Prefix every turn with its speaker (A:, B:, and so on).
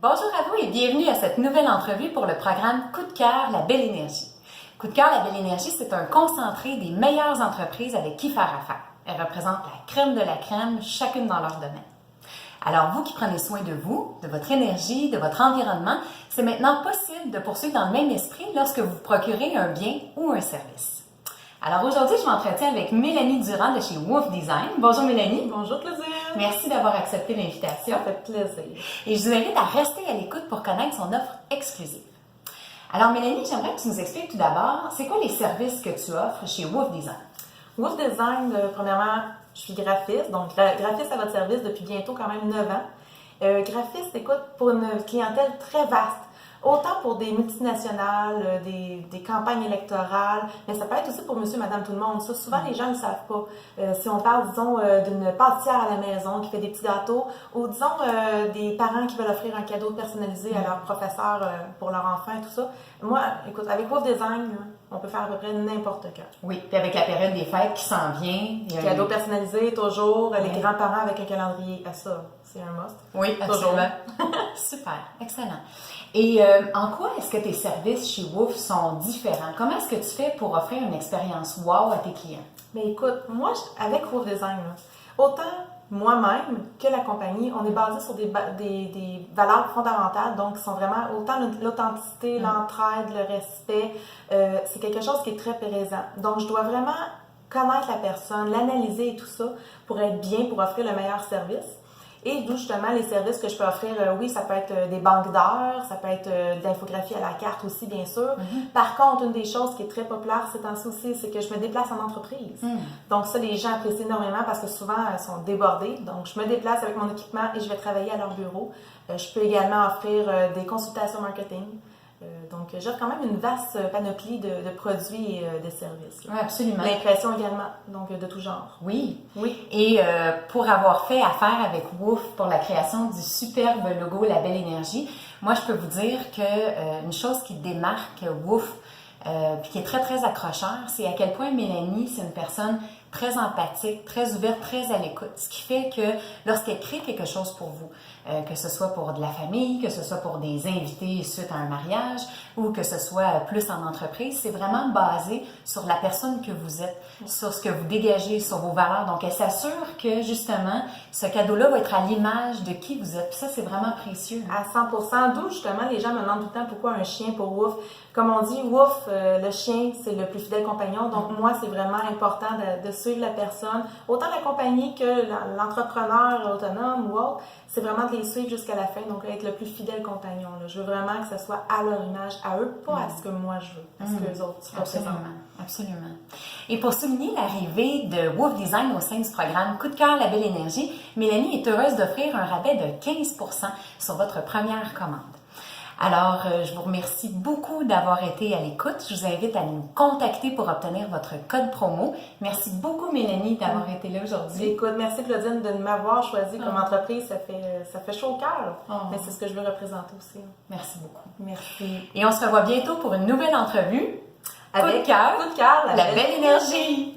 A: Bonjour à vous et bienvenue à cette nouvelle entrevue pour le programme Coup de cœur, la belle énergie. Coup de cœur, la belle énergie, c'est un concentré des meilleures entreprises avec qui faire affaire. Elles représentent la crème de la crème, chacune dans leur domaine. Alors, vous qui prenez soin de vous, de votre énergie, de votre environnement, c'est maintenant possible de poursuivre dans le même esprit lorsque vous procurez un bien ou un service. Alors aujourd'hui, je m'entretiens avec Mélanie Durand de chez Wolf Design. Bonjour Mélanie.
B: Bonjour Claudine.
A: Merci d'avoir accepté l'invitation.
B: Ça fait plaisir.
A: Et je vous invite à rester à l'écoute pour connaître son offre exclusive. Alors Mélanie, j'aimerais que tu nous expliques tout d'abord, c'est quoi les services que tu offres chez Wolf Design?
B: Wolf Design, premièrement, je suis graphiste, donc graphiste à votre service depuis bientôt quand même 9 ans. Graphiste, écoute, pour une clientèle très vaste. Autant pour des multinationales, des campagnes électorales, mais ça peut être aussi pour monsieur, madame, tout le monde. Ça, souvent, les gens ne le savent pas. Si on parle, disons, d'une pâtissière à la maison qui fait des petits gâteaux, ou disons, des parents qui veulent offrir un cadeau personnalisé à leur professeur pour leur enfant et tout ça. Moi, écoute, avec Wolf Design, on peut faire à peu près n'importe quoi.
A: Oui, puis avec la période des fêtes qui s'en vient.
B: Cadeau personnalisé, toujours. Oui. Les grands-parents avec un calendrier à ça, c'est un must.
A: Oui, absolument. Super, excellent. Et en quoi est-ce que tes services chez Wolf sont différents? Comment est-ce que tu fais pour offrir une expérience wow à tes clients?
B: Mais écoute, moi, avec Wolf Design, autant moi-même que la compagnie, on est basé sur des valeurs fondamentales, donc qui sont vraiment autant l'authenticité, l'entraide, le respect. C'est quelque chose qui est très présent. Donc, je dois vraiment connaître la personne, l'analyser et tout ça pour être bien, pour offrir le meilleur service. Et d'où justement les services que je peux offrir, oui, ça peut être des banques d'heures, ça peut être de l'infographie à la carte aussi, bien sûr. Par contre, une des choses qui est très populaire ces temps-ci aussi, c'est que je me déplace en entreprise. Donc ça, les gens apprécient énormément parce que souvent, elles sont débordées. Donc, je me déplace avec mon équipement et je vais travailler à leur bureau. Je peux également offrir des consultations marketing. Donc, j'offre quand même une vaste panoplie de produits et de services.
A: Oui, absolument.
B: L'impression également, donc de tout genre.
A: Oui.
B: Oui.
A: Et pour avoir fait affaire avec Wolf pour la création du superbe logo La Belle Énergie, moi, je peux vous dire que une chose qui démarque Wolf, puis qui est très, très accrocheur, c'est à quel point Mélanie, c'est une personne très empathique, très ouverte, très à l'écoute. Ce qui fait que lorsqu'elle crée quelque chose pour vous, que ce soit pour de la famille, que ce soit pour des invités suite à un mariage ou que ce soit plus en entreprise, c'est vraiment basé sur la personne que vous êtes, sur ce que vous dégagez, sur vos valeurs. Donc, elle s'assure que justement, ce cadeau-là va être à l'image de qui vous êtes. Puis ça, c'est vraiment précieux.
B: À 100%. D'où justement, les gens me demandent tout le temps pourquoi un chien pour Wolf. Comme on dit, Wolf, le chien, c'est le plus fidèle compagnon. Donc, moi, c'est vraiment important de suivre la personne. Autant la compagnie que l'entrepreneur autonome ou autre, c'est vraiment de les suivre jusqu'à la fin. Donc, être le plus fidèle compagnon. Là. Je veux vraiment que ce soit à leur image, à eux, pas à ce que moi je veux, à ce que les autres représentent.
A: Absolument. Et pour souligner l'arrivée de Wolf Design au sein du programme Coup de cœur, la belle énergie, Mélanie est heureuse d'offrir un rabais de 15% sur votre première commande. Alors, je vous remercie beaucoup d'avoir été à l'écoute. Je vous invite à nous contacter pour obtenir votre code promo. Merci beaucoup, Mélanie, d'avoir été là aujourd'hui.
B: Écoute, merci Claudine de m'avoir choisi comme entreprise. Ça fait chaud au cœur, mais c'est ce que je veux représenter aussi.
A: Merci beaucoup.
B: Merci.
A: Et on se revoit bientôt pour une nouvelle entrevue.
B: Avec
A: Coup de cœur,
B: la
A: belle énergie.